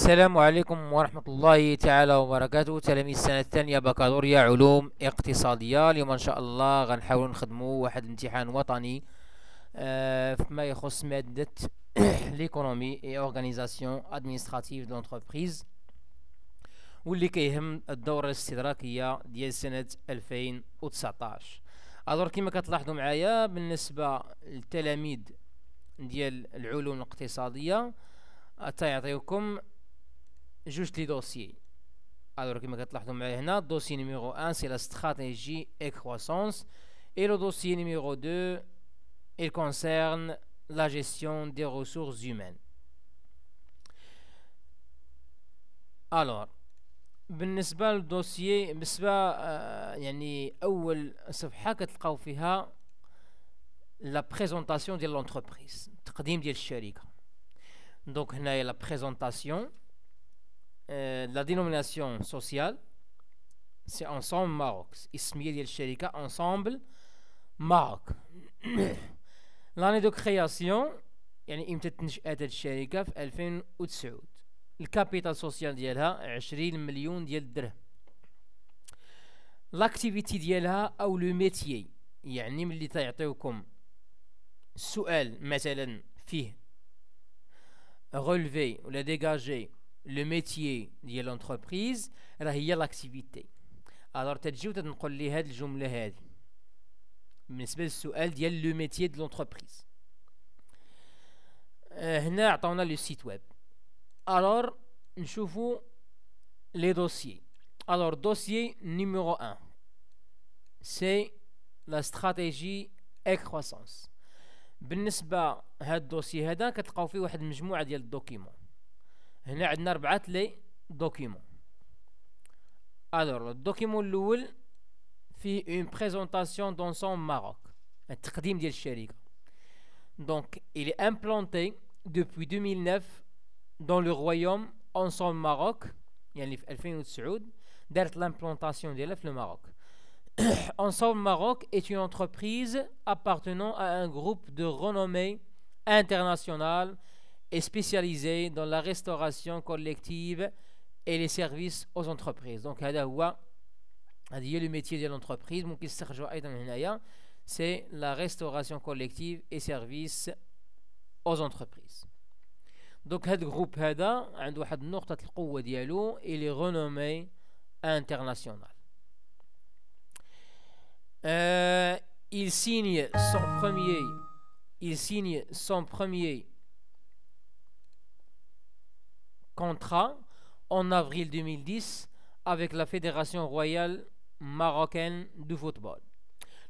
السلام عليكم ورحمة الله تعالى وبركاته. تلاميذ السنة الثانية بكالوريا علوم اقتصادية. اليوم إن شاء الله غنحاولوا نخدموا واحد الامتحان وطني فيما يخص مادة l'économie et organisation administrative de l'entreprise، واللي كيهم الدورة الاستدراكية ديال سنة 2019. الوغ كما كتلاحظوا معايا بالنسبة للتلاميذ ديال العلوم الاقتصادية تيعطيوكم جوج لي دوسيي. الوغ كما كتلاحظوا معايا هنا دوسي نيميرو 1 سي لا stratégie et croissance et le dossier numéro 2 il concerne la gestion des ressources humaines. Alors بالنسبة للدوسيي يعني أول صفحة كتلقاو فيها لا بريزونطاسيون ديال لونتربريز، التقديم ديال الشركة. دونك هنايا لا بريزونطاسيون la dénomination sociale c'est Ensemble Maroc، اسمية ديال الشركة Ensemble Maroc. l'année de création يعني إمتى تنشأت الشركة في 2009. الكابيتال سوسيال ديالها 20 مليون ديال الدرهم. لاكتيفيتي ديالها او لو ميتيي، يعني ملي تيعطيوكم السؤال مثلا فيه relever ولا dégager لو ميتيي ديال لونتربريز، راه هي لاكتيفيتي. الوغ تتجي وتنقل لي هاد الجمله هادي بالنسبه للسؤال ديال لو ميتيي ديال لونتربريز. هنا عطاونا لو سيت ويب. الوغ نشوفو لي دوسيي. الوغ دوسيي نيميرو 1 سي لا استراتيجي اي كروسونس. بالنسبه هاد الدوسي هذا كتلقاو فيه واحد المجموعه ديال الدوكيمون. هنا عندنا 4 لي دوكيمون. الوغ الدوكيمون الاول فيه اون بريزونطاسيون دونسون ماروك، التقديم ديال الشركه. دونك il est implanté depuis 2009 dans le royaume Ensemble Maroc، يعني في 2009 دارت l'implantation ديالها في الماروك. Ensemble Maroc est une entreprise appartenant à un groupe de renommée internationale et spécialisée dans la restauration collective et les services aux entreprises. Donc هذا هي le métier de l'entreprise. ممكن نستخرجوا أيضا هنايا c'est la restauration collective et services aux entreprises. Donc هذا الجروب هذا عنده واحد نقطة القوة ديالو il est renommé international. Il signe son premier contrat en avril 2010 avec la Fédération royale marocaine de football.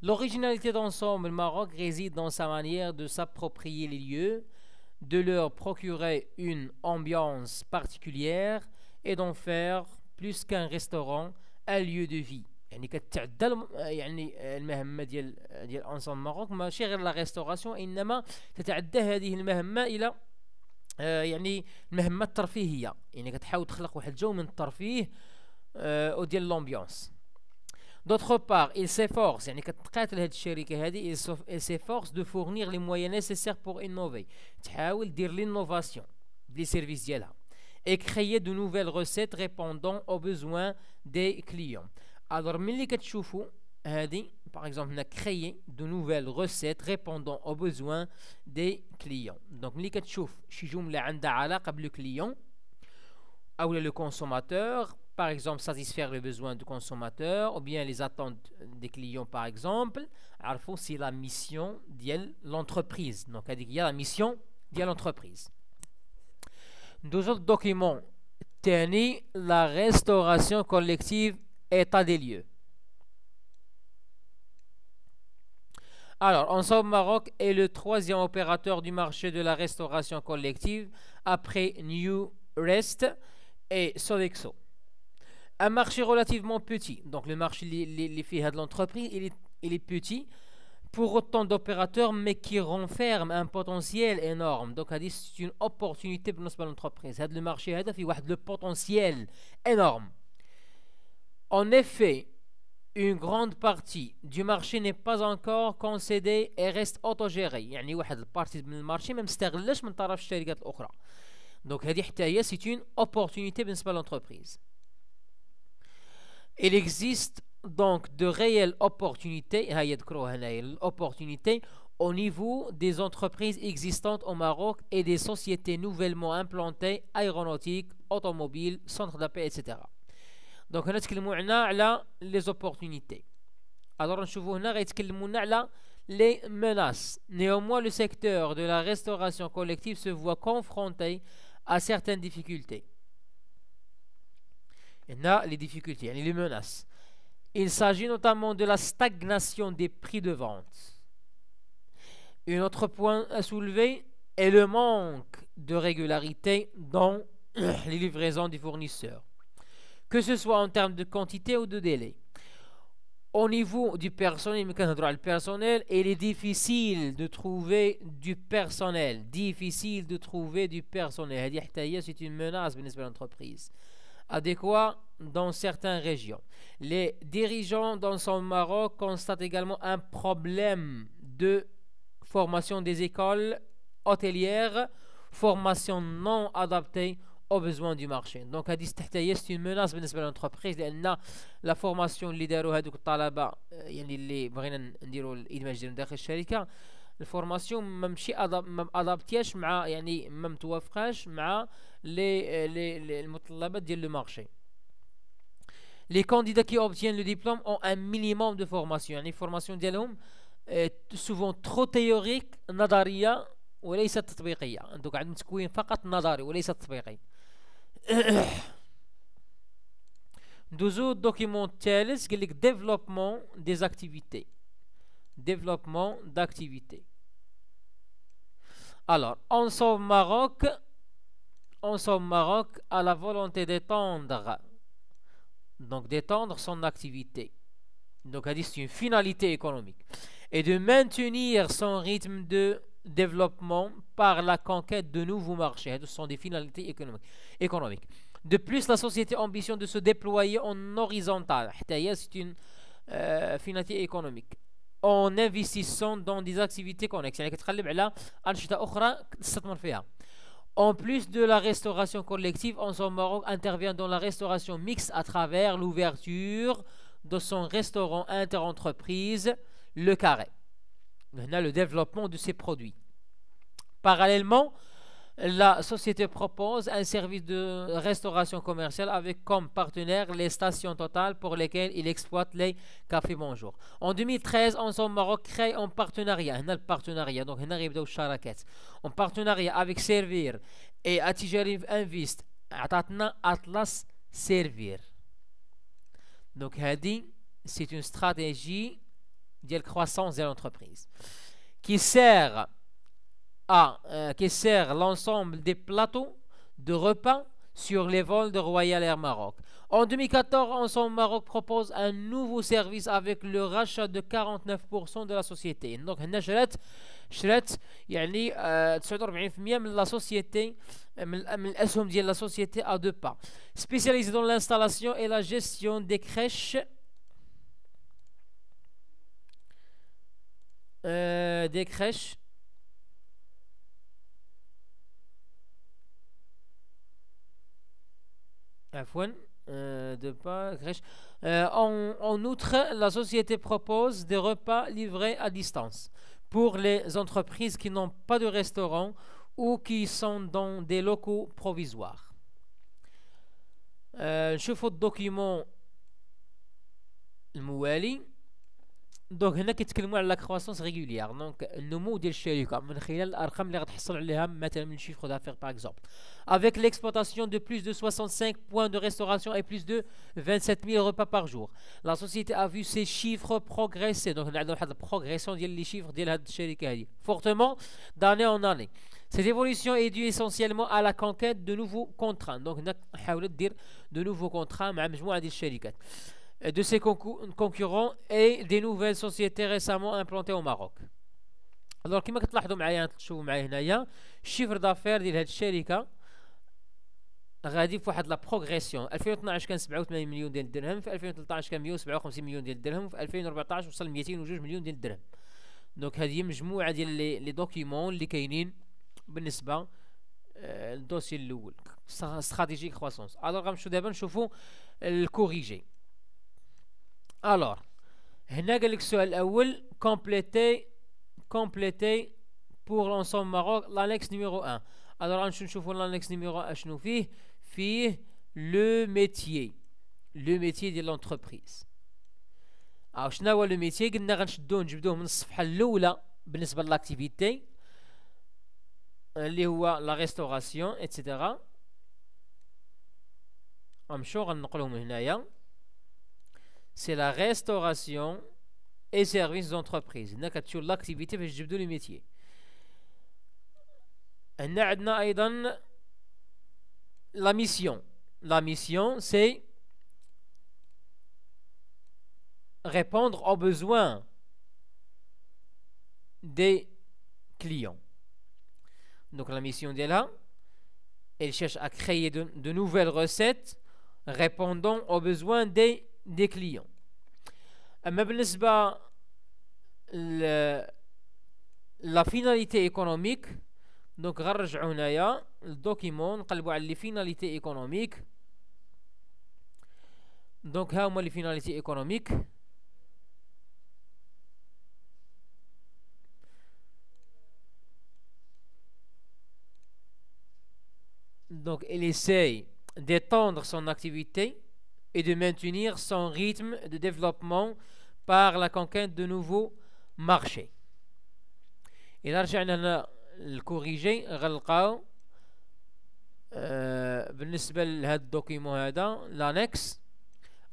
L'originalité d'Ensemble Maroc réside dans sa manière de s'approprier les lieux, de leur procurer une ambiance particulière et d'en faire plus qu'un restaurant un lieu de vie. يعني كتعدى يعني المهمة ديال انصام ماروك ماشي غير لا ريستوراسيون، انما تتعدى هذه المهمة الى يعني المهمة الترفيهية، يعني كتحاول تخلق واحد الجو من الترفيه وديال لومبيونس. d'autre part il s'efforce، يعني كتقاتل هذه الشركة هذه il s'efforce de fournir les moyens nécessaires pour innover، تحاول دير l'innovation لي سيرفيس ديالها et créer de nouvelles recettes répondant aux besoins des clients. Alors ملي كتشوفوا هذه par exemple هنا créer de nouvelles recettes répondant aux besoins des clients. donc ملي كتشوف شي جملة عندها علاقة بالو كليون ou le consommateur، par exemple satisfaire les besoins du consommateur ou bien les attentes des clients par exemple، عرفوا c'est la mission ديال l'entreprise. donc هذيك هي la mission ديال l'entreprise. دوزو document تاني la restauration collective état des lieux. Alors, Ensemble Maroc est le troisième opérateur du marché de la restauration collective après New Rest et Sodexo. Un marché relativement petit. Donc, le marché les filles de l'entreprise, il est petit pour autant d'opérateurs, mais qui renferme un potentiel énorme. Donc, c'est une opportunité pour l'entreprise. Le marché a le potentiel énorme. En effet, une grande partie du marché n'est pas encore concédée et reste autogérée. يعني واحد البارتي من المارشي ما مستغلش من طرف الشركات الأخرى. Donc هذه حتى هي c'est une opportunité بالنسبة للentreprise. Il existe donc de réelles opportunités, opportunités au niveau des entreprises existantes au Maroc et des sociétés nouvellement implantées, aéronautiques, automobiles, centres d'appel, etc. Donc نتكلموا على les opportunités. Alors نشوفوا هنا غيتكلمونا على les menaces. Néanmoins, le secteur de la restauration collective se voit confronté à certaines difficultés. Il y a les difficultés, les menaces. Il s'agit notamment de la stagnation des prix de vente. Un autre point à soulever est le manque de régularité dans les livraisons des fournisseurs, que ce soit en termes de quantité ou de délai. Au niveau du personnel, il est difficile de trouver du personnel. C'est une menace pour l'entreprise. Adéquat dans certaines régions. Les dirigeants dans son Maroc constatent également un problème de formation des écoles hôtelières, formation non adaptée aux besoins du marché. Donc c'est une menace بالنسبه للانتربريز لان لا فورماسيون اللي داروا هذوك الطلبه يعني اللي بغينا نديروا الادماج ديالهم داخل الشركه الفورماسيون ما ادابتياش مع يعني ما متوافقاش مع لي المتطلبات ديال لو مارشي. Les candidats qui obtiennent le diplôme ont un minimum de formation. يعني الفورماسيون ديالهم souvent trop théorique نظريه وليست تطبيقيه. دونك عندهم تكوين فقط نظري وليس تطبيقي. دوزو الدوكيمون الثالث قال لك développement des activités. Développement d'activités. Alors, en son Maroc a la volonté d'étendre, donc d'étendre son activité. Donc, c'est une finalité économique. Et de maintenir son rythme de développement par la conquête de nouveaux marchés. Ce sont des finalités économiques. De plus, la société ambitionne de se déployer en horizontal. C'est une finalité économique. En investissant dans des activités connexes. En plus de la restauration collective, en son Maroc intervient dans la restauration mixte à travers l'ouverture de son restaurant interentreprise, Le Carré. Maintenant, le développement de ses produits. Parallèlement, la société propose un service de restauration commerciale avec comme partenaire les stations Total pour lesquelles il exploite les cafés Bonjour. En 2013, Ensemble Maroc crée un partenariat. Donc, en partenariat avec Servir et Atijari Invest. Atlas Servir. Donc, c'est une stratégie de croissance de l'entreprise qui sert l'ensemble des plateaux de repas sur les vols de Royal Air Maroc. En 2014, Ensemble Maroc propose un nouveau service avec le rachat de 49% de la société. Donc, شرت يعني 49% من la société من الأسهم ديال la société à deux pas. Spécialisé dans l'installation et la gestion des crèches en outre, la société propose des repas livrés à distance pour les entreprises qui n'ont pas de restaurant ou qui sont dans des locaux provisoires. نشوف الدوكيمون الموالي. دونك هنا كيتكلموا على لا كرواسونس ريغوليير. دونك النمو ديال الشركه من خلال الارقام اللي غتحصل عليها مثلا من شيفر دافير باغ اكزومبل avec l'exploitation de plus de 65 points de restauration et plus de 27 000 repas par jour. La société a vu ses chiffres progresser. Donc on a une progression ديال les chiffres ديال هاد الشركه هذه fortement d'année en année. Cette évolution est due essentiellement à la conquête de nouveaux contrats. Donc هنا حاولت دير de nouveaux contrats مع مجموعه ديال الشركات de ses concurrents et des nouvelles sociétés récemment implantées au Maroc. Alors كما كتلاحظوا معايا تشوفوا معايا هنايا الشيفر دافير ديال هاد الشركه غادي في واحد لا بروغريسيون. 2012 كان 87 مليون ديال الدرهم، في 2013 كان 157 مليون ديال الدرهم، وفي 2014 وصل 202 مليون ديال الدرهم. دونك هذه مجموعه ديال لي دوكيومون اللي كاينين بالنسبه الدوسي الاول استراتيجي كرواسونس. الوغ غنمشيو دابا نشوفو الكوريجي. الوغ هنا قال لك السؤال الاول كومبليتي بور لونسومبل ماروك لانكس نيميرو 1. الوغ غنمشيو نشوفو لانكس نيميرو 1 اشنو فيه لو ميتيي ديال لونتربريز. شنو هو لو ميتيي؟ قلنا غنشدوه نجبدوه من الصفحه الاولى بالنسبه لاكتيفيتي اللي هو لا ريستوراسيون ايتترا. غنمشيو غنقولهم هنايا سي لا ريستوراسيون اي سيرفيس زونتربريز. هنا كتشوف لاكتيفيتي باش تجبدوا لو ميتيي. هنا عندنا ايضا لا ميسيون سي répondre aux besoins des clients. Donc la mission d'Ella, elle cherche à créer de nouvelles recettes répondant aux besoins des clients. أما بالنسبة la finalité économique, donc غنرجعو هنايا الدوكيمون نقلبو على les finalités économiques. donc ها هما les finalités économiques. Donc, il essaye d'étendre son activité et de maintenir son rythme de développement par la conquête de nouveaux marchés. Et là, رجعنا الكوريجي غنلقاو بالنسبة لهذا الدوكيمون هذا l'annexe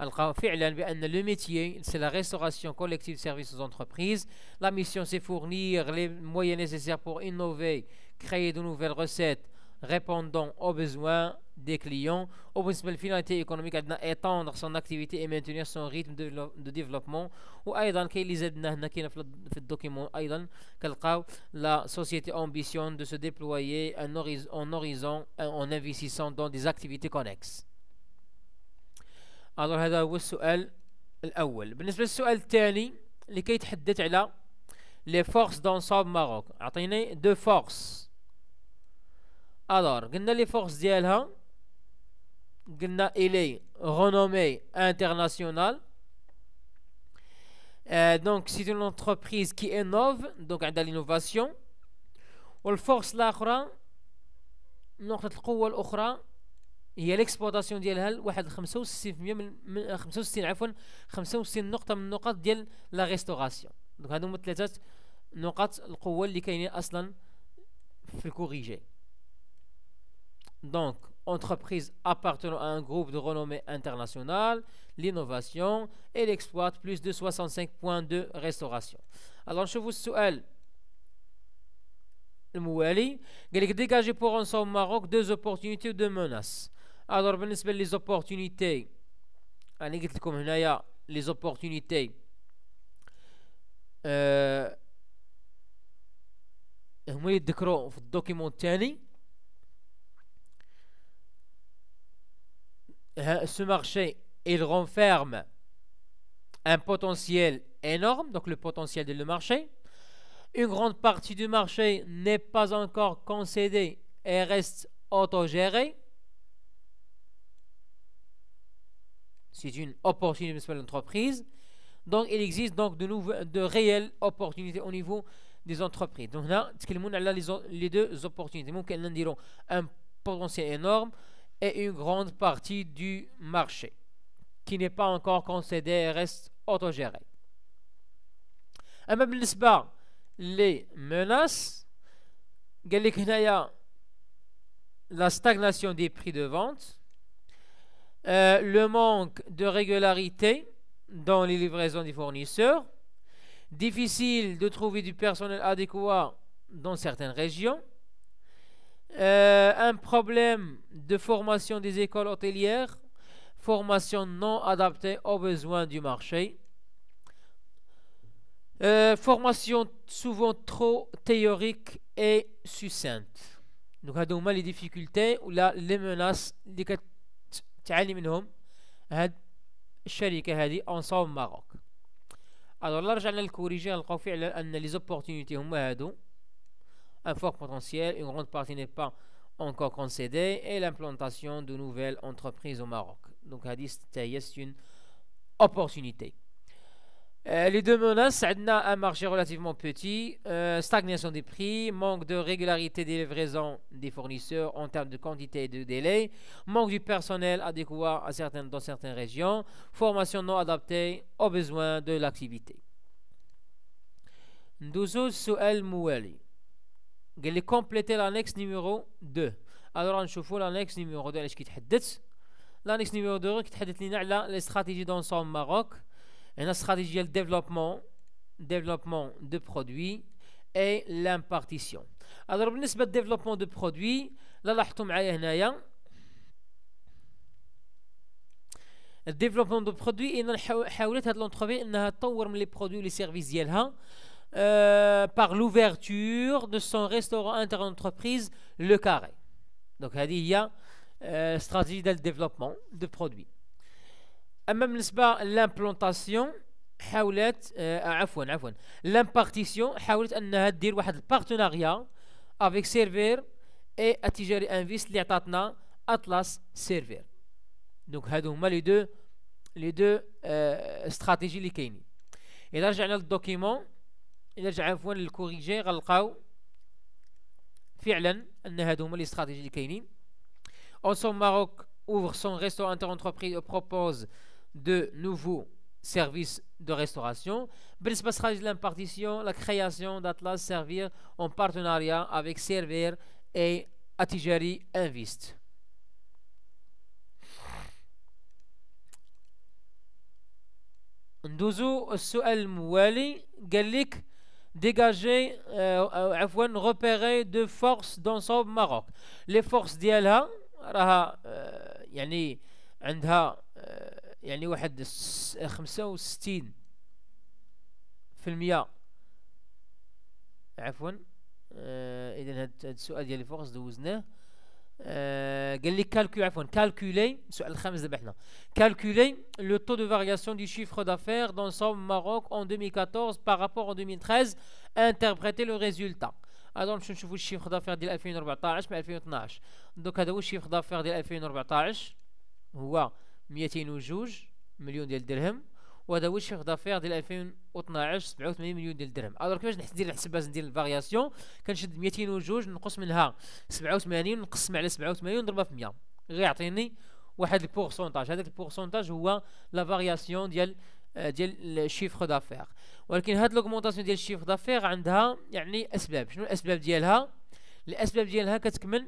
غنلقاو فعلا بأن le métier c'est la restauration collective de services aux entreprises. La mission c'est fournir les moyens nécessaires pour innover, créer de nouvelles recettes répondant aux besoins des clients. وبالنسبة للفيناليتي ايكونوميك عندنا étendre son activité et maintenir son rythme de développement. وأيضا كاين اللي زدنا هنا كاين في الدوكيمون أيضا كنلقاو la société ambitionne de se déployer en horizon en investissant dans des activités connexes. alors هذا هو السؤال الأول. بالنسبة للسؤال الثاني اللي كيتحدث على les forces d'ensemble Maroc. عطيني deux forces. alors قلنا لي فورس ديالها قلنا إلي renommée internationale. donc c'est une entreprise qui innove, donc عندها l'innovation. والفورس الأخرى نقطة القوة الأخرى هي الاكسبلوطاسيون ديالها واحد 65% من 65 عفوا 65 نقطة من النقط ديال لا ريستوراسيون. دونك هادو هما ثلاثة نقاط القوة اللي كاينين أصلا في الكوريجي. Donc, entreprise appartenant à un groupe de renommée internationale, l'innovation, elle exploite plus de 65 points de restauration. Alors, je vous السؤال الموالي قال لك dégager pour ensemble Maroc deux opportunités ou deux menaces. Alors, بالنسبة les opportunités أنا قلت لكم هنايا les opportunités هما اللي يذكروا في الدوكيمون الثاني. Ce marché, il renferme un potentiel énorme, donc le potentiel de le marché. Une grande partie du marché n'est pas encore concédée et reste autogérée. C'est une opportunité pour l'entreprise. Donc, il existe donc de réelles opportunités au niveau des entreprises. Donc là, les deux opportunités. ممكن نديرو un potentiel énorme et une grande partie du marché qui n'est pas encore concédé et reste autogéré. أما بالنسبة les menaces قال لك هنايا la stagnation des prix de vente, le manque de régularité dans les livraisons des fournisseurs, difficile de trouver du personnel adéquat dans certaines régions, un problème de formation des écoles hôtelières, formation non adaptée aux besoins du marché, formation souvent trop théorique et succincte. Donc هادو هما les difficultés ولا les menaces اللي كتعاني منهم هاد الشركة هذه انصوم ماروك. alors là رجعنا للكوريجي نلقاو فعلا ان les opportunités هما هادو un fort potentiel, une grande partie n'est pas encore concédés et l'implantation de nouvelles entreprises au Maroc. Donc, c'est une opportunité. Les deux menaces, on a un marché relativement petit, stagnation des prix, manque de régularité des livraisons des fournisseurs en termes de quantité et de délai, manque du personnel adéquat dans certaines régions, formation non adaptée aux besoins de l'activité. ندوزو السؤال الموالي قال لي compléter l'annexe numéro 2. alors نشوفوا l'annexe numéro 2 علاش كيتحدث. l'annexe numéro 2 كيتحدث لنا على les stratégies d'ensemble Maroc. une stratégie de développement de produits et l'impartition. alors بالنسبه للديفلوبمون دو برودوي لا لاحظتوا معايا هنايا الديفلوبمون دو برودوي ان حاولت هاد لونتربريز انها تطور من لي برودوي لي سيرفيس ديالها par l'ouverture de son restaurant inter-entreprise Le Carré. donc هذه هي stratégie de développement de produits. اما بالنسبه للامبلونطاسيون حاولت عفوا l'impartition حاولت انها دير واحد البارتناريا avec سيرفير et التجاري انفيست اللي عطاتنا اطلس سيرفير. دونك هادو هما لي دو استراتيجي اللي كاينين. الا رجعنا للدوكيمون الا رجع عفوا للكوريجي غنلقاو فعلا ان هادو هما لي استراتيجي اللي كاينين. Ensemble Maroc ouvre son restaurant inter-entreprise et propose de nouveaux services de restauration. بالنسبة للstratégie de l'impartition, la création d'Atlas servir en partenariat avec Servir et Atijari Invest. ندوزو السؤال الموالي قال لك dégager repérer de forces d'ensemble Maroc. les forces ديالها راها يعني عندها يعني واحد 65% عفوا اذا هذا السؤال ديال الفورس دوزناه. قال لي calculer السؤال الخامس دابا حنا calculer le taux de variation du chiffre d'affaires d'ensemble Maroc en 2014 par rapport en 2013 interpréter le résultat. alors باش نشوفوا الشيفر دافير ديال 2014 مع 2012. دونك هذا هو الشيفر دافير ديال 2014 هو 202 مليون ديال الدرهم وهذا هو الشيفر دافير ديال 2012 87 مليون ديال الدرهم. alors كيفاش ندير الحساب باش ندير الفارياسيون كنشد 202 نقص منها 87 نقسم على 87 نضربها في 100 غيعطيني واحد البورسونتاج. هذاك البورسونتاج هو لا فارياسيون ديال الشيفر دافير. ولكن هاد لوغمونطاسيون ديال الشيفر دافير عندها يعني اسباب. شنو الاسباب ديالها؟ الاسباب ديالها كتكمن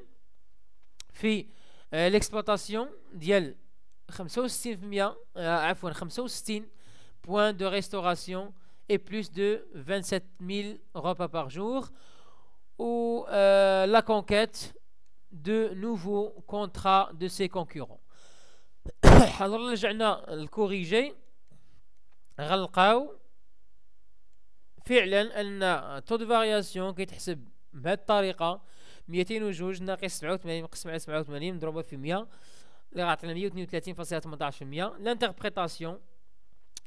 في l'exploitation ديال 65% عفوا 65 points de restauration et plus de 27 000 repas par jour ou la conquête de nouveaux contrats de ses concurrents. alors رجعنا الكوريجي غنلقاو فعلا ان taux de variation كيتحسب بهذه الطريقه 202 ناقص 87 مقسم على 87 مضروبه في 100 اللي غيعطينا 132,18%. l'interprétation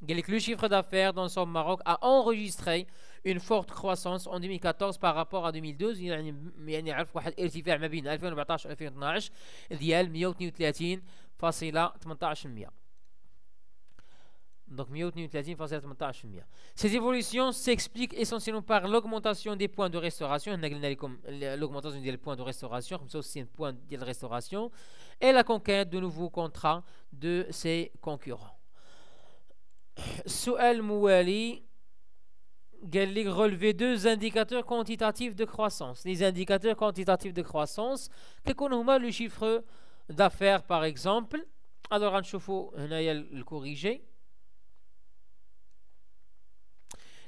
قال لك le chiffre d'affaires d'ensemble Maroc a enregistré une forte croissance en 2014 par rapport à 2012 يعني عرف واحد ارتفاع ما بين 2014 و 2012 ديال 132,18%. donc 132,18%. Ces évolutions s'expliquent essentiellement par l'augmentation des points de restauration. L'augmentation des points de restauration, comme ça aussi un point de restauration, et la conquête de nouveaux contrats de ses concurrents. Soual Mouali قال لي relever deux indicateurs quantitatifs de croissance. Les indicateurs quantitatifs de croissance كيكون هما le chiffre d'affaires par exemple. alors غنشوفوا هنايا الكوريجي.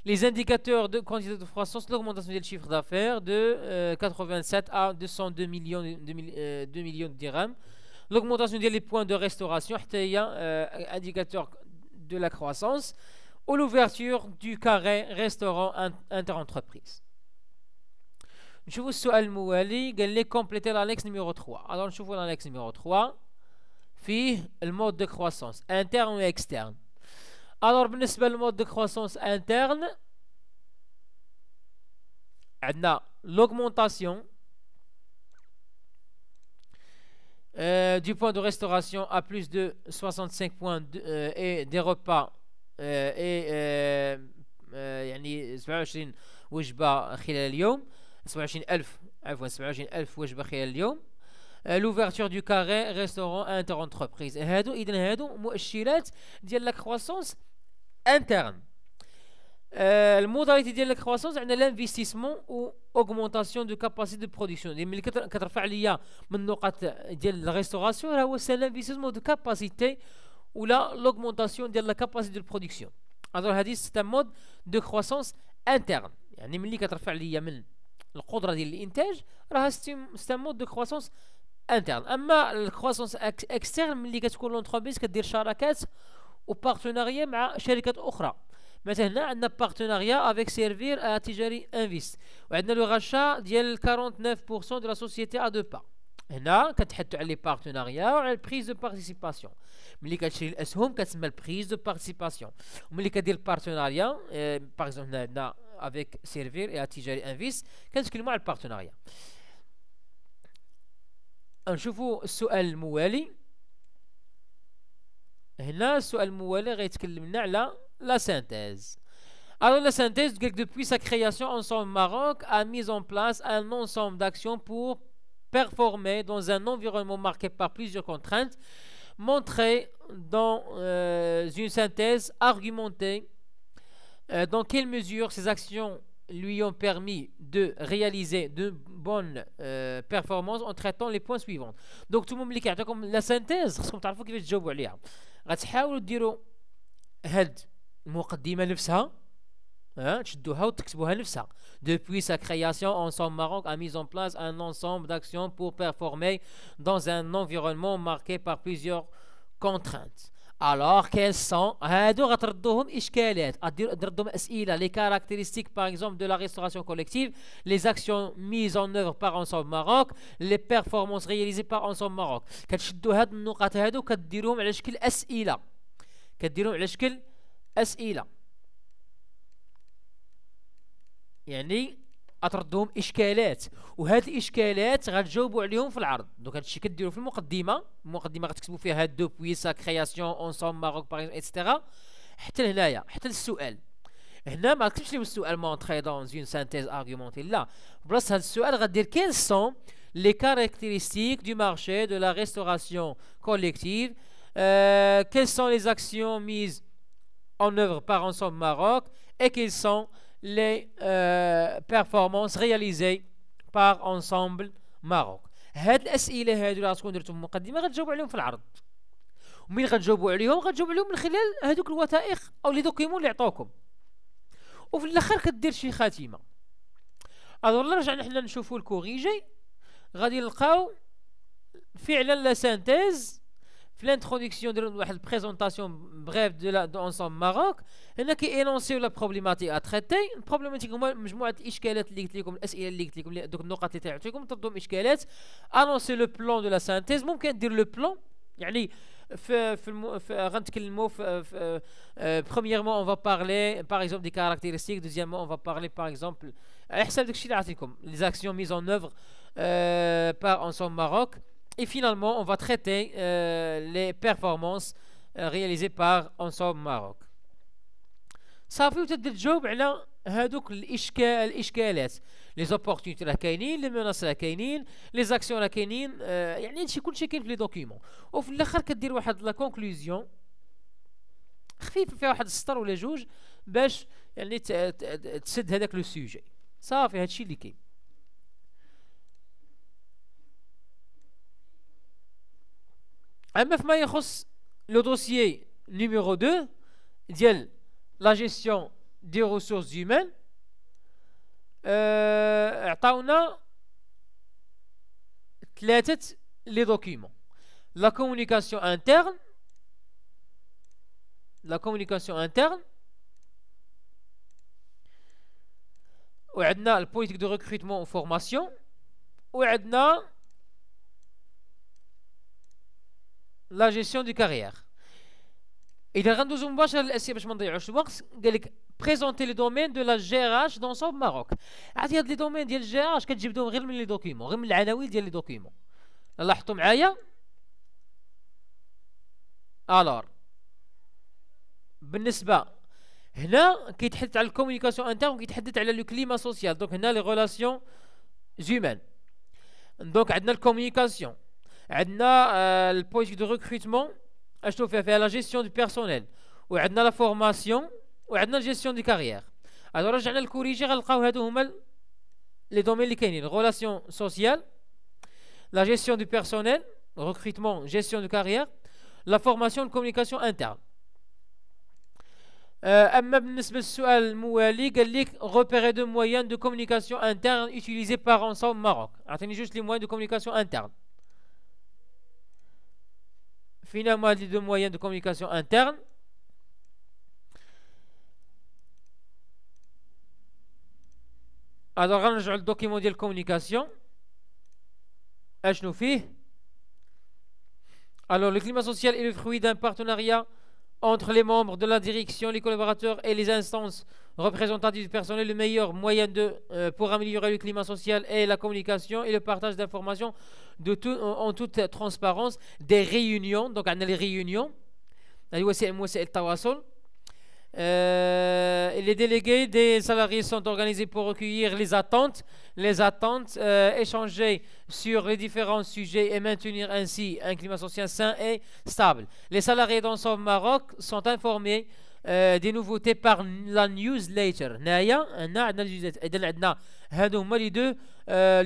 les indicateurs de quantité de croissance, l'augmentation du chiffre d'affaires de 87 à 202 millions de dirhams. L'augmentation des points de restauration, indicateur de la croissance. Ou l'ouverture du carré restaurant inter-entreprise. نشوفوا السؤال الموالي قال لي compléter l'annexe numéro 3. alors نشوفوا l'annexe numéro 3 فيه المود de croissance interne ou externe. alors بالنسبة للمود de croissance interne عندنا l'augmentation du point de restauration à plus de 65 points et des repas يعني 27 وجبة خلال اليوم 27,000 عفوا 27,000 وجبة خلال اليوم. l'ouverture du carré restaurant inter-entreprise. هادو إذن هادو مؤشرات ديال لا كرواسونس interne. الموداليتي ديال لا كرواسونس عندنا لانفستيسمون و اوغمونطاسيون دو كاباسيتي دو برودكسيون. يعني ملي كترفع ليا من النقط ديال الريستوراسيون راه هو سي لانفستيسمون دو كاباسيتي ولا لوغمونطاسيون ديال لا كاباسيتي دو برودكسيون. الوغ هادي سي مود دو كرواسونس انترن. يعني ملي كترفع ليا من القدره ديال الانتاج راه سي مود دو كرواسونس انترن. اما الكرواسونس اكسترن ملي كتكون لونتربريز كدير شراكات وبارتناريا مع شركات اخرى. مثلا هنا عندنا بارتناريا افيك سيرفير تجاري انفيست، وعندنا لو غاشا ديال 49% دو لا سوسيتي ا دو با. هنا كتحدثوا على لي بارتناريا وعلى البريز دو بارتيسيباسيون. ملي كتشري الاسهم كتسمى البريز دو بارتيسيباسيون، وملي كدير بارتناريا باغ اكزومبل عندنا افيك سيرفير تجاري انفيست كنتكلموا على البارتناريا. نشوفوا السؤال الموالي. هنا السؤال الموالي غيتكلم لنا على la synthèse. Alors la synthèse, depuis sa création, Ensemble Maroc a mis en place un ensemble d'actions pour performer dans un environnement marqué par plusieurs contraintes, montrer dans une synthèse argumentée dans quelle mesure ces actions lui ont permis de réaliser de bonnes performances en traitant les points suivants. Donc tout le monde ملي كيعطيكم la synthèse خصكم تعرفوا كيفاش تجاوبوا عليها. غتحاولوا ديروا هاد المقدمة نفسها تشدوها وتكتبوها نفسها. Depuis sa création, Ensemble Maroc a mis en place un ensemble d'actions pour performer dans un environnement marqué par plusieurs contraintes. Alors quels sont هادو غتردوهم إشكالات، تردوهم أسئلة. les caractéristiques par exemple de la restauration collective, les actions mises en œuvre par Ensemble Maroc, les performances réalisées par Ensemble Maroc. كتشدوا هاد النقاط هادو كديروهم على شكل أسئلة، كديروهم على شكل أسئلة، يعني أتردهم إشكالات، وهاد الإشكالات غتجاوبوا عليهم في العرض. دونك هادشي كديروا في المقدمة غتكتبوا فيها دوبوي سا كرياسيون اونسومبل ماروك باغ اكسيتيرا حتى لهنايا حتى للسؤال. هنا ما كتبش لهم السؤال مونطري دون اون سانتيز ارغيومونتي، لا، بلاصه هاد السؤال غدير كيل سون لي كاركتيرستيك دو مارشي دو لا ريستوراسيون كوليكتيف، quelles sont les actions mises en œuvre par Ensemble Maroc et quelles sont les performances réalisées par Ensemble Maroc. هاد الأسئلة هادو اللي غتكون درتهم مقدمة غتجاوبوا عليهم في العرض، ومين غتجاوبوا عليهم من خلال هادوك الوثائق أو لي دوكيمون اللي عطاوكم، وفي الآخر كدير شي خاتمة. ألوغ رجعنا حنا نشوفوا الكوريجي، غادي نلقاو فعلا لا سانتيز في الانترودكسيون ديال واحد البريزونطاسيون بريف دو انسومبل ماروك. هنا كيانونسيو لا بروبليماتيك ا تريتي. البروبليماتيك هما مجموعه الاشكالات اللي قلت لكم، الاسئله اللي قلت لكم، دوك النقط اللي تعطيكم تردهم اشكالات. انونسي لو بلان دو لا سانتيز، ممكن دير لو بلان يعني غنتكلموا premièrement on va parler par exemple des caractéristiques, deuxièmement on va parler par exemple على حساب داكشي اللي عطيتكم les actions mises en œuvre par Ensemble Maroc. Et finalement, on va traiter les performances réalisées par Ensemble Maroc. صافي وتقدر تجاوب على هادوك الاشكالات. لي زوبورتونيتي راه كاينين، لي موناس راه كاينين، لي زاكسيون راه كاينين، يعني هادشي كلشي كاين في لي دوكيومون. وفي الاخر كدير واحد لا كونكلوزيون خفيفه فيها واحد السطر ولا جوج باش يعني تسد هذاك لو سوجي. صافي هادشي اللي كاين. اما فيما يخص لو دوسيي نيميرو 2 ديال لا جيستيون دي ريسورس هيومان، عطاونا ثلاثه لي دوكيومون: لا كومونيكاسيون انترن، وعندنا البوليتيك دو ريكروتمون و فورماسيون، وعندنا لا جيستيون دو كارير. اذا غندوزو مباشره للاسئله باش ما نضيعوش الوقت، قال لك بريزونتي لي دومين دو لا جي ار اش دونسومبل ماروك. عرفتي هاد لي دومين ديال الجي ار اش كتجبدهم غير من لي دوكيومون، غير من العناوين ديال لي دوكيومون. لاحظتوا معايا الور بالنسبه هنا كيتحدث على الكومونيكاسيون انترن وكيتحدث على لو كليما سوسيال. دونك هنا لي غولاسيون زومان. دونك عندنا الكومونيكاسيون، عندنا البوليتيك دو ريكروتمون اشنو فيها لا جيستيون دو بيرسونيل، وعندنا لا فورماسيون، وعندنا جيستيون دي كارير. الو رجعنا للكوريجي غنلقاو هادو هما لي دومين اللي كاينين: غولاسيون سوسيال، لا جيستيون دو بيرسونيل، recrutement, gestion de carrière, la formation, la communication interne. أما بالنسبة للسؤال الموالي قال لك repérer de moyens de communication interne utilisés par Ensemble Maroc. أعطيني juste les moyens de communication interne. Finalement les deux moyens de communication interne. Alors غنرجعوا للدوكيمون ديال الكومونيكاسيون اشنو فيه. Alors, le climat social est le fruit d'un partenariat entre les membres de la direction, les collaborateurs et les instances représentatives du personnel. Le meilleur moyen pour améliorer le climat social est la communication et le partage d'informations en toute transparence. Des réunions, donc on a les réunions. Les délégués des salariés sont organisés pour recueillir les attentes, échanger sur les différents sujets et maintenir ainsi un climat social sain et stable. Les salariés d'Ensemble Maroc sont informés des nouveautés par la newsletter.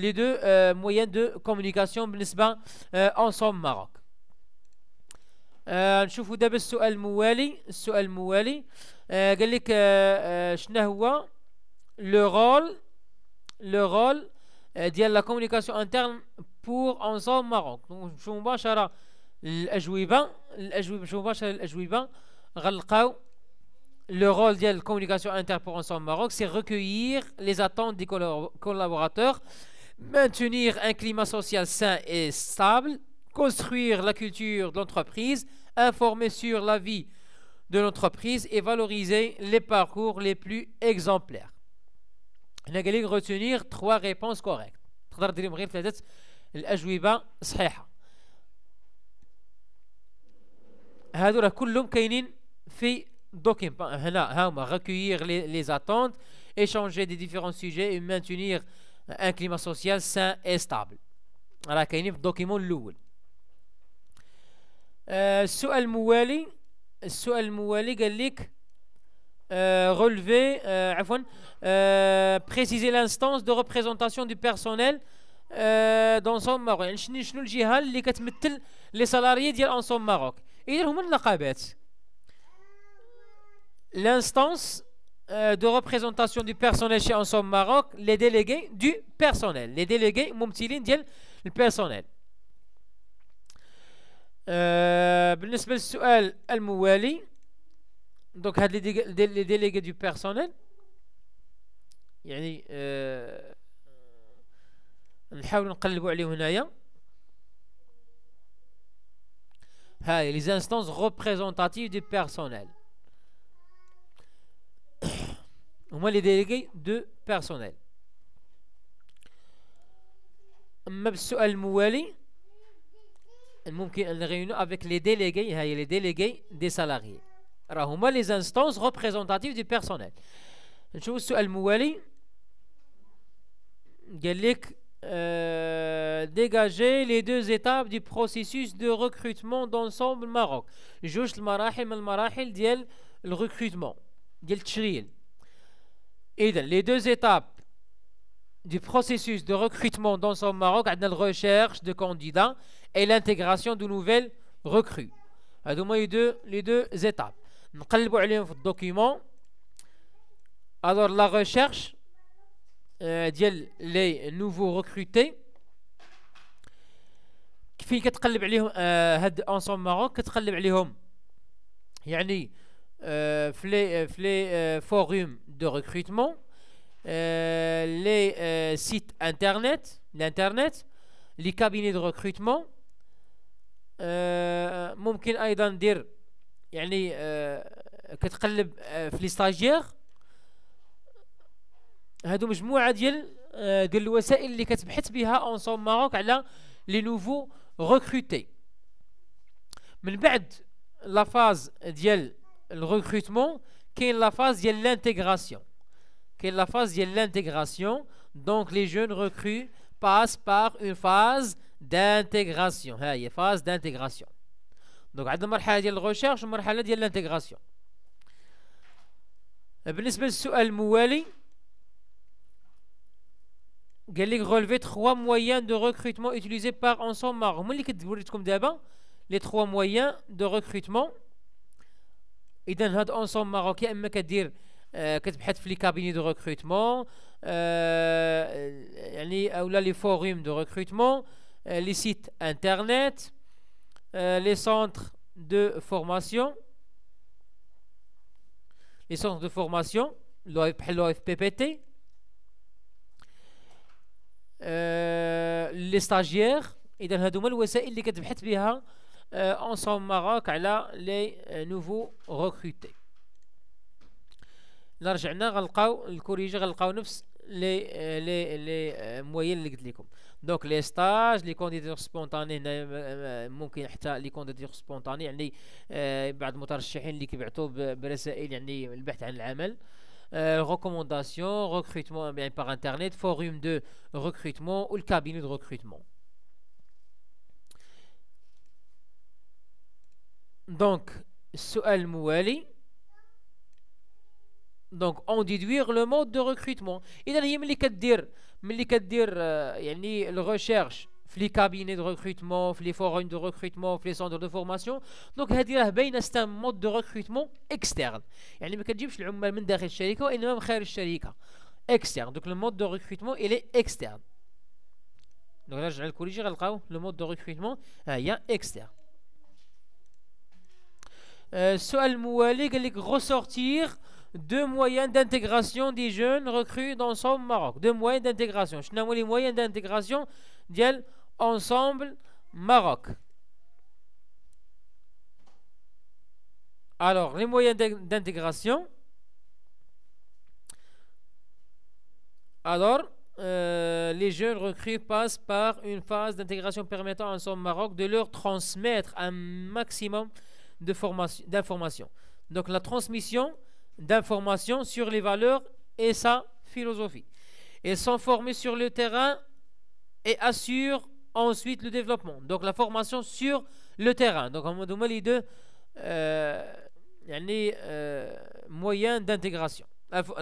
Les deux moyens de communication بالنسبة Ensemble Maroc. نشوفوا دابا السؤال الموالي. قال لك شنو هو لو رول ديال لا كومونيكاسيون انترن بور انصوم ماروك. نمشيو مباشره للاجوبه غنلقاو le rôle de la communication interne pour Ensemble Maroc, c'est recueillir les attentes des collaborateurs, maintenir un climat social sain et stable, construire la culture de l'entreprise, informer sur la vie de l'entreprise et valoriser les parcours les plus exemplaires. On a retenir 3 réponses correctes. تقدر دير غير 3 الأجوبة صحيحة. هادو راه كلهم كاينين في document. هنا هما recueillir les attentes, échanger des différents sujets et maintenir un climat social sain et stable. راه كاينين في الدوكيمون الأول. السؤال الموالي قال لك relever préciser l'instance de représentation du personnel d'Ensemble Maroc. يعني شنو الجهه اللي كتمثل لي سالاريي ديال Ensemble Maroc؟ اذا هما النقابات. l'instance de représentation du personnel chez Ensemble Maroc, les délégués du personnel, les délégués ممثلين ديال البيرسونيل. بالنسبة للسؤال الموالي دونك هاد لي ديليغي دو بيرسونيل يعني نحاول نقلبوا عليهم هنايا. هاي لي انستانس ريبريزونطاتيف دو بيرسونيل هما لي ديليغي دو بيرسونيل. اما بالسؤال الموالي ممكن ان نغيونو avec les délégués. هاي les délégués des salariés راه هما les instances représentatives du personnel. نشوفوا السؤال الموالي قال لك dégager les 2 étapes du processus de recrutement d'Ensemble Maroc. جوج المراحل من المراحل ديال الريكروتمون ديال التشغيل. اذا les 2 étapes du processus de recrutement d'Ensemble Maroc, la recherche de candidats et l'intégration de nouvelles recrues. Les deux étapes. نقلبوا عليهم في الدوكيمون. Alors la recherche ديال les nouveaux recrutés فين كتقلب عليهم هاد Ensemble Maroc كتقلب عليهم يعني في les forums de recrutement, les sites internet, l'internet, les cabinets de recrutement. ممكن ايضا ندير يعني كتقلب في لي ستاجير. هادو مجموعه ديال الوسائل اللي كتبحث بها Ensemble Maroc على لي نوفو ريكروتي. من بعد la phase ديال le recrutement, كاين la phase ديال l'intégration. Quelle est la phase de l'intégration? Donc les jeunes recrues passent par une phase d'intégration. هي phase d'intégration. Donc عندنا مرحلة ديال الريشيرش ومرحلة ديال l'intégration. بالنسبة للسؤال الموالي قال لك relever 3 moyens de recrutement utilisés par Ensemble Maroc. هما اللي كتوريتكم دابا les 3 moyens de recrutement. إذا هاد Ensemble Maroc يا إما كدير كتبحث في لي كابيني دو ريكروتمون يعني اولا لي فوروم دو ريكروتمون لي سيت انترنت لي سونتر دو فورماسيون لي سونتر دو فورماسيون بحال لو اف بي بي تي لي ستاجير. اذا هادو هما الوسائل اللي كتبحث بها Ensemble Maroc على لي نوفو ريكروتي. لا رجعنا غنلقاو الكوريجي غنلقاو نفس لي موين اللي قلت لكم. دونك لي ستاج لي كونديداتور سبونطاني ممكن حتى لي كونديداتور سبونطاني يعني بعض المترشحين اللي كيبعثوا برسائل يعني البحث عن العمل. ريكومونداسيون ريكروتمون يعني باغ انترنيت فوروم دو ريكروتمون والكابيني دو ريكروتمون. دونك السؤال الموالي Donc on déduire le mode de recrutement. إذا هي ملي كدير يعني الريشيرش في لي كابيني دو ريكروتمون في لي فوروم دو ريكروتمون في لي سونتر دو فورماسيون. دونك هذه راه باينه ستا مود دو ريكروتمون اكسترن يعني ما كتجيبش العمال من داخل الشركه وانما من خارج الشركه اكسترن. دونك لو مود دو ريكروتمون الي اكسترن. دونك نرجع للكوريجي غنلقاو لو مود دو ريكروتمون ها هي اكسترن. السؤال الموالي قال لك ressortir 2 moyens d'intégration des jeunes recrues d'Ensemble Maroc. 2 moyens d'intégration. شنو هما les moyens d'intégration ديال Ensemble Maroc. Alors les moyens d'intégration. Alors les jeunes recrues passent par une phase d'intégration permettant à Ensemble Maroc de leur transmettre un maximum d'informations. Donc la transmission d'informations sur les valeurs et sa philosophie. Ils sont formés sur le terrain et assurent ensuite le développement. Donc la formation sur le terrain. Donc on a les deux moyens d'intégration.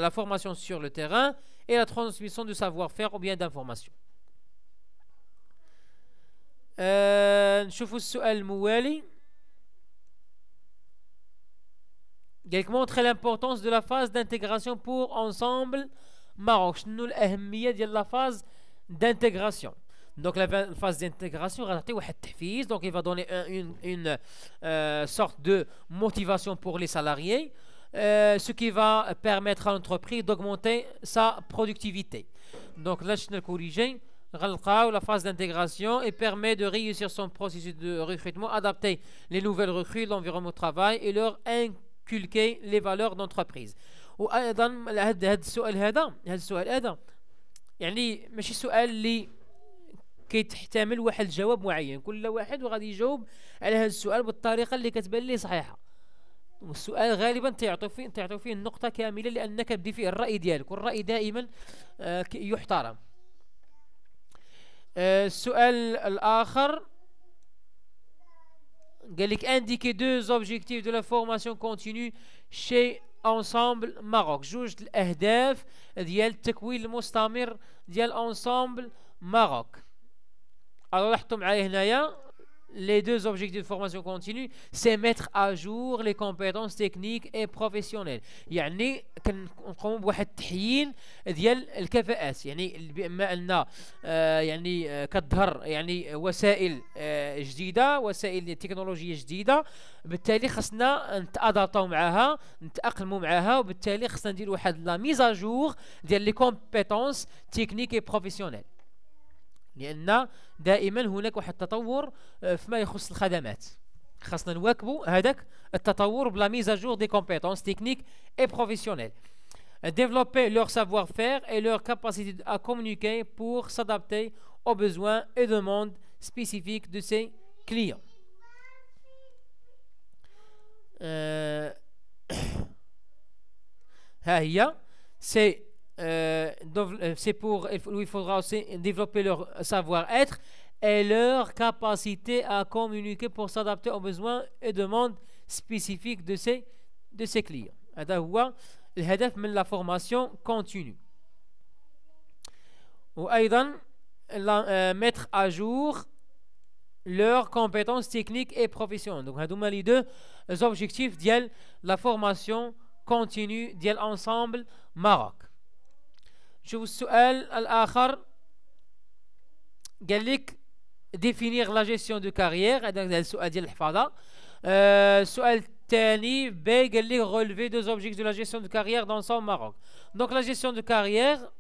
La formation sur le terrain et la transmission de savoir-faire ou bien d'informations. نشوفوا السؤال الموالي. قالك montrer l'importance de la phase d'intégration pour Ensemble Maroc. شنو الأهمية ديال la phase d'intégration. Donc la phase d'intégration غتعطي واحد التحفيز. Donc il va donner une sorte de motivation pour les salariés, ce qui va permettre à l'entreprise d'augmenter sa productivité. Donc là شنو الكوريجي غنلقاو la phase d'intégration et permet de réussir son processus de recrutement, adapter les nouvelles recrues, l'environnement de travail et leur inculquer les valeurs d'entreprise. وايضا هذا السؤال هذا يعني ماشي سؤال اللي كيتحتمل واحد الجواب معين. كل واحد وغادي يجاوب على هذا السؤال بالطريقه اللي كتبان ليه صحيحه. والسؤال غالبا تعطي فيه النقطه كامله لانك بدي فيه الراي ديالك والراي دائما يحترم. السؤال الاخر قال لك indiquer 2 objectifs de la formation continue chez Ensemble Maroc. جوج الاهداف ديال التكوين المستمر ديال Ensemble Maroc. alors لاحظتوا معايا هنايا les 2 objectifs de formation continue c'est mettre à jour les compétences techniques et professionnelles. يعني كنقوموا بواحد التحيين ديال الكفاءات يعني بما ان يعني كتظهر يعني وسائل جديده وسائل تكنولوجيه جديده بالتالي خصنا نتادابطاو معاها نتاقلموا معاها وبالتالي خصنا نديروا واحد لا ميز اجور ديال لي كومبيتونس تكنيك اي بروفيسيونيل لان دائما هناك واحد التطور فيما يخص الخدمات. خاصنا نواكبوا هذاك التطور بلا ميز اجور دي كومبيتونس تكنيك اي بروفيسيونيل. développer leur savoir-faire et leur capacité à communiquer pour s'adapter aux besoins et demandes spécifiques de ses clients. آه، ها هي c'est pour il faudra aussi développer leur savoir-être et leur capacité à communiquer pour s'adapter aux besoins et demandes spécifiques de ses clients. هذا هو الهدف من la formation continue. وأيضا mettre à jour leurs compétences techniques et professionnelles. Donc هذوما les deux objectifs ديال la formation continue ديال ensemble Maroc. شوف السؤال الآخر قال لك définir la gestion de carrière. هذا السؤال ديال الحفاظة. السؤال الثاني B قال لك relever deux objectifs de la gestion de carrière d'ensemble Maroc. Donc la gestion de carrière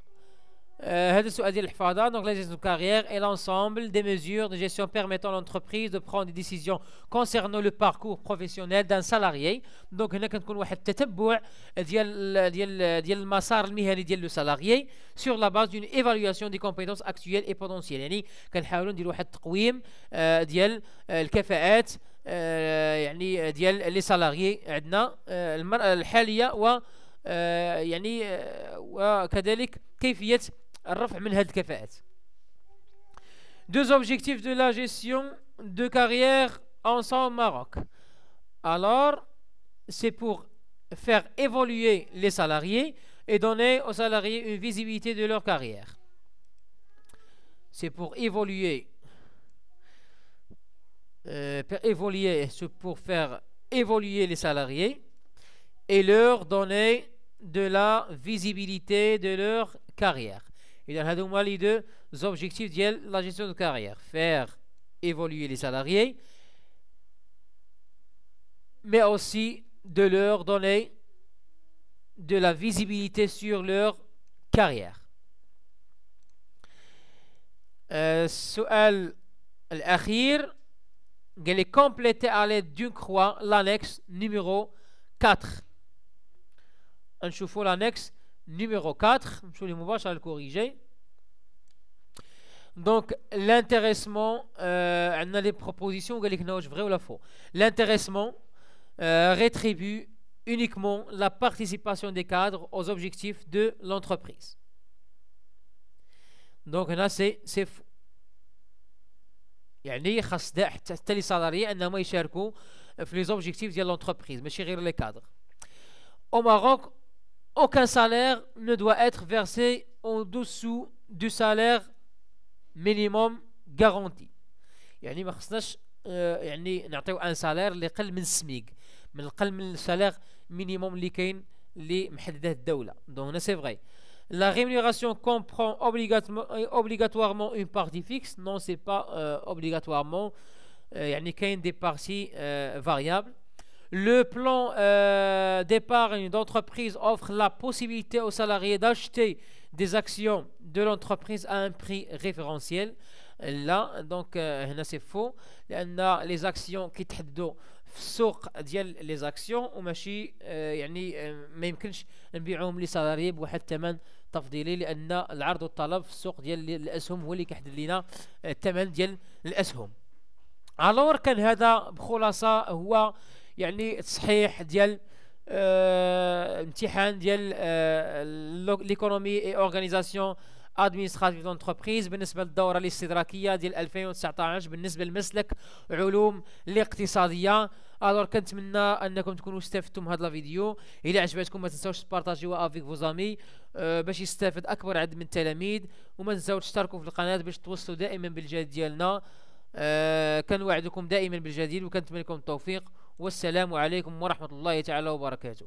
هذا السؤال ديال الحفاظة. Donc la gestion de carrière est l'ensemble des mesures de gestion permettant à l'entreprise de prendre des décisions concernant le parcours professionnel d'un salarié. Donc هنا كنكون واحد التتبع ديال المسار المهني ديال لو salarié sur la base d'une évaluation des compétences actuelles et potentielles. يعني كنحاولوا نديروا واحد التقويم ديال الكفاءات يعني ديال لي سالاريي عندنا الحالية و يعني وكذلك كيفية الرفع من هذه الكفاءات. Deux objectifs de la gestion de carrière ensemble Maroc. Alors, c'est pour faire évoluer les salariés et donner aux salariés une visibilité de leur carrière. C'est pour évoluer, pour faire évoluer les salariés et leur donner de la visibilité de leur carrière. Et dans هذوما les deux objectifs ديال la gestion de carrière, faire évoluer les salariés mais aussi de leur donner de la visibilité sur leur carrière. السؤال الأخير قال لي compléter à l'aide d'une croix l'annexe numéro 4. نشوفوا l'annexe numéro 4 نمشيو ليه مباشرة الكوريجي. Donc l'intéressement عندنا les propositions قال لك واش vrai ولا faux. L'intéressement rétribue uniquement la participation des cadres aux objectifs de l'entreprise. Donc هنا c'est faux. يعني خاص حتى لي سالاريي انهم يشاركوا في les objectifs ديال l'entreprise ماشي غير les cadres. Au Maroc, aucun salaire ne doit être versé au-dessous du salaire minimum garanti. يعني ما خصناش يعني نعطيو ان سالير اللي قل من السميك، من القل من السالير مينيموم اللي كاين اللي محدده الدوله. دونك سي فري. La rémunération comprend obligatoirement une partie fixe. Non, c'est pas obligatoirement. يعني كاين des parties variables. Le plan d'épargne d'entreprise offre la possibilité aux salariés d'acheter des actions de l'entreprise à un prix référentiel. Là, donc, c'est faux. Les actions qui تحددوا في السوق ديال les actions وماشي يعني ما يمكنش نبيعوهم لي سالاريي بواحد الثمن تفضيلي، لأن العرض والطلب في السوق ديال الأسهم هو اللي كيحدد لنا الثمن ديال الأسهم. الور كان هذا بخلاصة هو يعني تصحيح ديال امتحان ديال ليكونومي اي اورغانيزاسيون ادمينستراتيف دونتربريز بالنسبه للدوره الاستدراكيه ديال 2019 بالنسبه لمسلك علوم الاقتصاديه. الور كنتمنى انكم تكونوا استفدتوا من هذا الفيديو. الى عجبتكم ما تنساوش تبارطاجيوها افيك فوز امي باش يستافد اكبر عدد من التلاميذ، وما تنساوش تشتركوا في القناه باش توصلوا دائما بالجديد ديالنا. كنوعدكم دائما بالجديد وكنتمنى لكم التوفيق، والسلام عليكم ورحمة الله تعالى وبركاته.